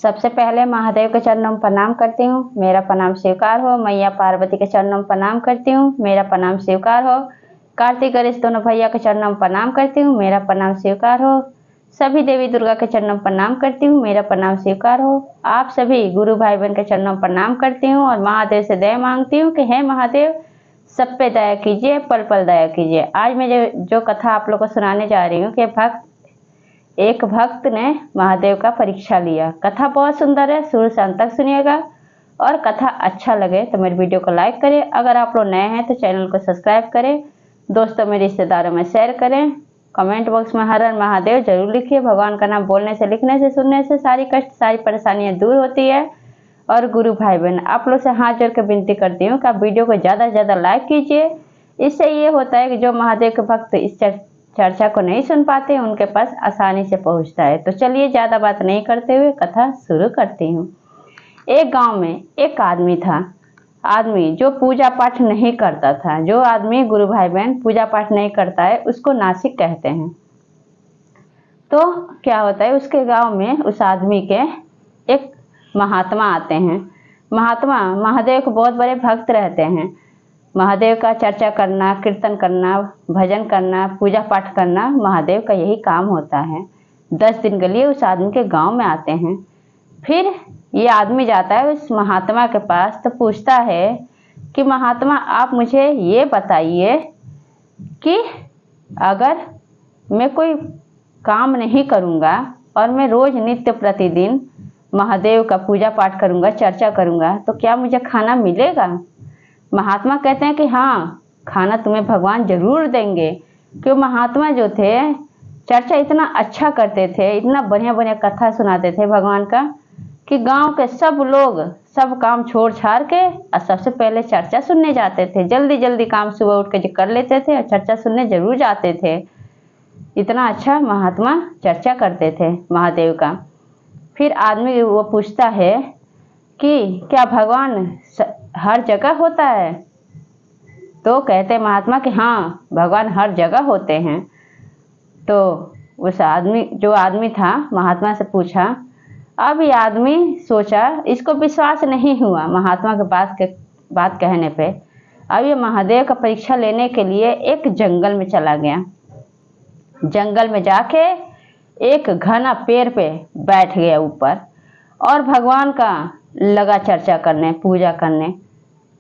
सबसे पहले महादेव के चरणों में प्रणाम करती हूँ, मेरा प्रणाम स्वीकार हो। मैया पार्वती के चरणों में प्रणाम करती हूँ, मेरा प्रणाम स्वीकार हो। कार्तिक गणेश दोनों भैया के चरणों में प्रणाम करती हूँ, मेरा प्रणाम स्वीकार हो। सभी देवी दुर्गा के चरणों में प्रणाम करती हूँ, मेरा प्रणाम स्वीकार हो। आप सभी गुरु भाई बहन के चरणों में प्रणाम करती हूँ और महादेव से दया मांगती हूँ कि हे महादेव सब पे दया कीजिए, पल पल दया कीजिए। आज मैं जो कथा आप लोग को सुनाने जा रही हूँ कि एक भक्त ने महादेव का परीक्षा लिया। कथा बहुत सुंदर है, शुरू से अंत तक सुनिएगा और कथा अच्छा लगे तो मेरे वीडियो को लाइक करें। अगर आप लोग नए हैं तो चैनल को सब्सक्राइब करें, दोस्तों में रिश्तेदारों में शेयर करें। कमेंट बॉक्स में हर हर महादेव जरूर लिखिए। भगवान का नाम बोलने से, लिखने से, सुनने से सारी कष्ट सारी परेशानियां दूर होती है। और गुरु भाई बहन आप लोग से हाथ जोड़ कर विनती करती हूँ कि आप वीडियो को ज़्यादा से ज़्यादा लाइक कीजिए। इससे ये होता है कि जो महादेव के भक्त इस चर्चा को नहीं सुन पाते उनके पास आसानी से पहुंचता है। तो चलिए ज़्यादा बात नहीं करते हुए कथा शुरू करती हूँ। एक गांव में एक आदमी था, आदमी जो पूजा पाठ नहीं करता था। जो आदमी गुरु भाई बहन पूजा पाठ नहीं करता है उसको नास्तिक कहते हैं। तो क्या होता है, उसके गांव में उस आदमी के एक महात्मा आते हैं। महात्मा महादेव को बहुत बड़े भक्त रहते हैं। महादेव का चर्चा करना, कीर्तन करना, भजन करना, पूजा पाठ करना महादेव का यही काम होता है। 10 दिन के लिए उस आदमी के गांव में आते हैं। फिर ये आदमी जाता है उस महात्मा के पास तो पूछता है कि महात्मा आप मुझे ये बताइए कि अगर मैं कोई काम नहीं करूँगा और मैं रोज़ नित्य प्रतिदिन महादेव का पूजा पाठ करूँगा, चर्चा करूँगा तो क्या मुझे खाना मिलेगा? महात्मा कहते हैं कि हाँ, खाना तुम्हें भगवान जरूर देंगे। क्यों महात्मा जो थे चर्चा इतना अच्छा करते थे, इतना बढ़िया बढ़िया कथा सुनाते थे भगवान का कि गांव के सब लोग सब काम छोड़ छाड़ के और सबसे पहले चर्चा सुनने जाते थे। जल्दी जल्दी काम सुबह उठ के कर लेते थे और चर्चा सुनने जरूर जाते थे। इतना अच्छा महात्मा चर्चा करते थे महादेव का। फिर आदमी वो पूछता है कि क्या भगवान हर जगह होता है? तो कहते महात्मा कि हाँ, भगवान हर जगह होते हैं। तो उस आदमी जो आदमी था महात्मा से पूछा। अब ये आदमी सोचा, इसको विश्वास नहीं हुआ महात्मा के पास के बात कहने पे। अब ये महादेव का परीक्षा लेने के लिए एक जंगल में चला गया। जंगल में जाके एक घना पेड़ पे बैठ गया ऊपर और भगवान का लगा चर्चा करने, पूजा करने,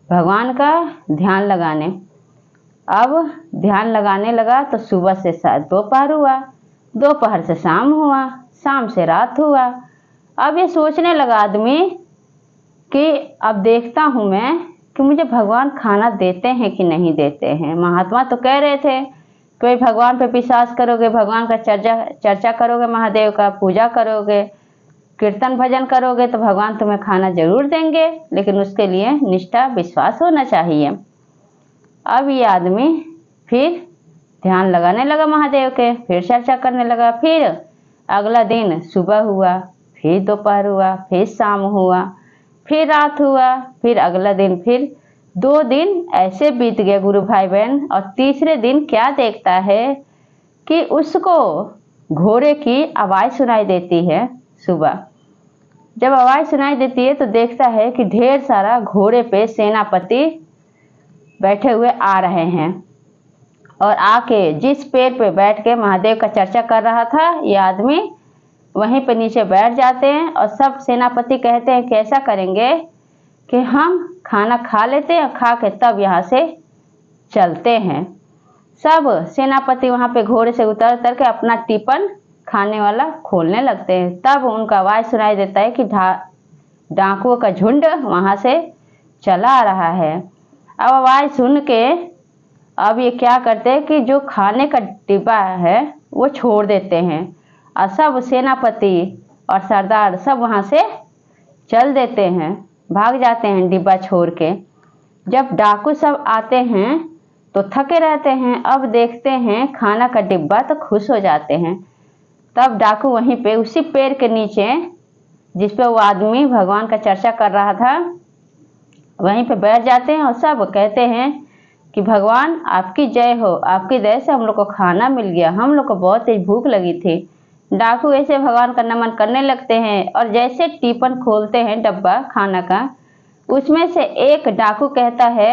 भगवान का ध्यान लगाने। अब ध्यान लगाने लगा तो सुबह से दोपहर हुआ, दोपहर से शाम हुआ, शाम से रात हुआ। अब ये सोचने लगा आदमी कि अब देखता हूँ मैं कि मुझे भगवान खाना देते हैं कि नहीं देते हैं। महात्मा तो कह रहे थे कि भगवान पे विश्वास करोगे, भगवान का चर्चा करोगे, महादेव का पूजा करोगे, कीर्तन भजन करोगे तो भगवान तुम्हें खाना जरूर देंगे, लेकिन उसके लिए निष्ठा विश्वास होना चाहिए। अब ये आदमी फिर ध्यान लगाने लगा महादेव के, फिर चर्चा करने लगा। फिर अगला दिन सुबह हुआ, फिर दोपहर हुआ, फिर शाम हुआ, फिर रात हुआ, फिर अगला दिन, फिर 2 दिन ऐसे बीत गए गुरु भाई बहन। और तीसरे दिन क्या देखता है कि उसको घोड़े की आवाज़ सुनाई देती है। सुबह जब आवाज़ सुनाई देती है तो देखता है कि ढेर सारा घोड़े पे सेनापति बैठे हुए आ रहे हैं और आके जिस पेड़ पे बैठ के महादेव का चर्चा कर रहा था ये आदमी, वहीं पे नीचे बैठ जाते हैं। और सब सेनापति कहते हैं कि ऐसा करेंगे कि हम खाना खा लेते हैं और खा के तब यहाँ से चलते हैं। सब सेनापति वहाँ पे घोड़े से उतर के अपना टिफिन खाने वाला खोलने लगते हैं। तब उनका आवाज़ सुनाई देता है कि डाकुओं का झुंड वहाँ से चला आ रहा है। अब आवाज़ सुन के अब ये क्या करते हैं कि जो खाने का डिब्बा है वो छोड़ देते हैं और सब सेनापति और सरदार सब वहाँ से चल देते हैं, भाग जाते हैं डिब्बा छोड़ के। जब डाकू सब आते हैं तो थके रहते हैं, अब देखते हैं खाना का डिब्बा तो खुश हो जाते हैं। तब डाकू वहीं पे उसी पेड़ के नीचे जिस पे वो आदमी भगवान का चर्चा कर रहा था वहीं पे बैठ जाते हैं और सब कहते हैं कि भगवान आपकी जय हो, आपकी दया से हम लोग को खाना मिल गया। हम लोग को बहुत तेज भूख लगी थी डाकू ऐसे भगवान का नमन करने लगते हैं और जैसे टिफिन खोलते हैं डब्बा खाना का, उसमें से एक डाकू कहता है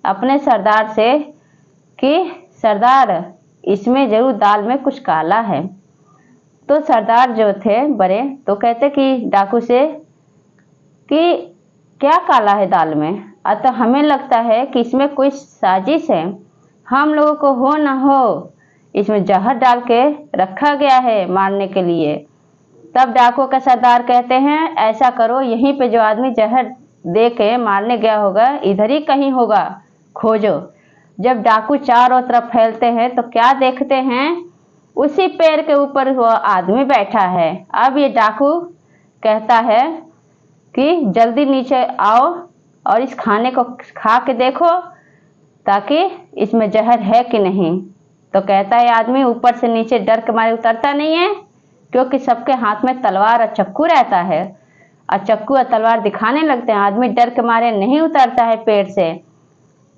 अपने सरदार से कि सरदार, इसमें जरूर दाल में कुछ काला है। तो सरदार जो थे बड़े तो कहते कि डाकू से कि क्या काला है दाल में, अतः हमें लगता है कि इसमें कोई साजिश है, हम लोगों को हो न हो इसमें जहर डाल के रखा गया है मारने के लिए। तब डाकू का सरदार कहते हैं ऐसा करो, यहीं पे जो आदमी जहर दे के मारने गया होगा इधर ही कहीं होगा, खोजो। जब डाकू चारों तरफ फैलते हैं तो क्या देखते हैं, उसी पेड़ के ऊपर वो आदमी बैठा है। अब ये डाकू कहता है कि जल्दी नीचे आओ और इस खाने को खा के देखो ताकि इसमें जहर है कि नहीं। तो कहता है आदमी ऊपर से नीचे डर के मारे उतरता नहीं है, क्योंकि सबके हाथ में तलवार और चक्कू रहता है और चक्कू और तलवार दिखाने लगते हैं। आदमी डर के मारे नहीं उतरता है पेड़ से।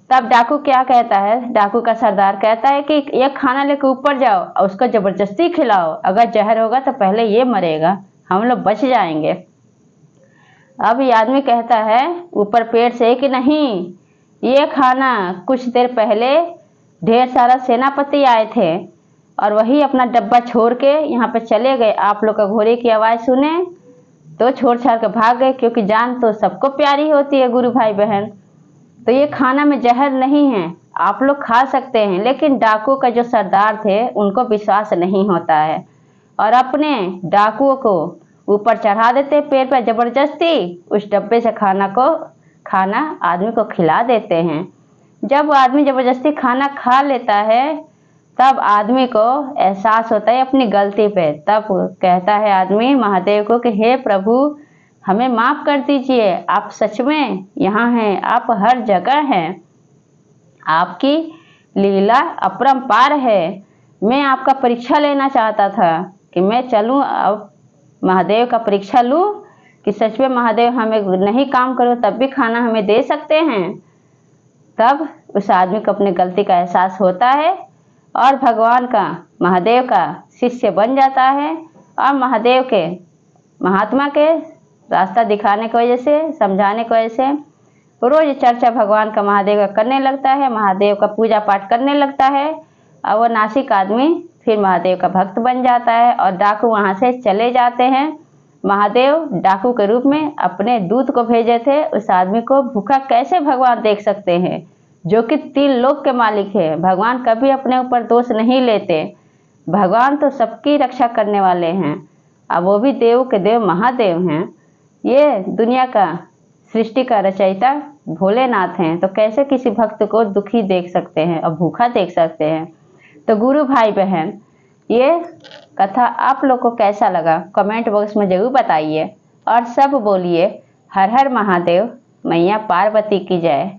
तब डाकू क्या कहता है, डाकू का सरदार कहता है कि ये खाना लेकर ऊपर जाओ और उसको जबरदस्ती खिलाओ, अगर जहर होगा तो पहले ये मरेगा, हम लोग बच जाएंगे। अब ये आदमी कहता है ऊपर पेड़ से कि नहीं, ये खाना कुछ देर पहले ढेर सारा सेनापति आए थे और वही अपना डब्बा छोड़ के यहाँ पे चले गए। आप लोग का घोड़े की आवाज़ सुने तो छोड़ छाड़ के भाग गए, क्योंकि जान तो सबको प्यारी होती है गुरु भाई बहन। तो ये खाना में जहर नहीं है, आप लोग खा सकते हैं। लेकिन डाकू का जो सरदार थे उनको विश्वास नहीं होता है और अपने डाकुओं को ऊपर चढ़ा देते पेड़ पर जबरदस्ती, उस डब्बे से खाना आदमी को खिला देते हैं। जब वो आदमी जबरदस्ती खाना खा लेता है तब आदमी को एहसास होता है अपनी गलती पे। तब कहता है आदमी महादेव को कि हे प्रभु, हमें माफ़ कर दीजिए, आप सच में यहाँ हैं, आप हर जगह हैं, आपकी लीला अपरंपार है। मैं आपका परीक्षा लेना चाहता था कि मैं चलूँ अब महादेव का परीक्षा लूँ कि सच में महादेव हमें नहीं काम करो तब भी खाना हमें दे सकते हैं। तब उस आदमी को अपनी गलती का एहसास होता है और भगवान का, महादेव का शिष्य बन जाता है और महादेव के, महात्मा के रास्ता दिखाने की वजह से, समझाने की वजह से रोज चर्चा भगवान का, महादेव का करने लगता है, महादेव का पूजा पाठ करने लगता है और वो नासिक आदमी फिर महादेव का भक्त बन जाता है और डाकू वहाँ से चले जाते हैं। महादेव डाकू के रूप में अपने दूत को भेजे थे। उस आदमी को भूखा कैसे भगवान देख सकते हैं, जो कि 3 लोक के मालिक है। भगवान कभी अपने ऊपर दोष नहीं लेते, भगवान तो सबकी रक्षा करने वाले हैं, अब वो भी देव के देव महादेव हैं। ये दुनिया का सृष्टि का रचयिता भोलेनाथ हैं, तो कैसे किसी भक्त को दुखी देख सकते हैं और भूखा देख सकते हैं। तो गुरु भाई बहन, ये कथा आप लोग को कैसा लगा कमेंट बॉक्स में ज़रूर बताइए और सब बोलिए हर हर महादेव, मैया पार्वती की जय।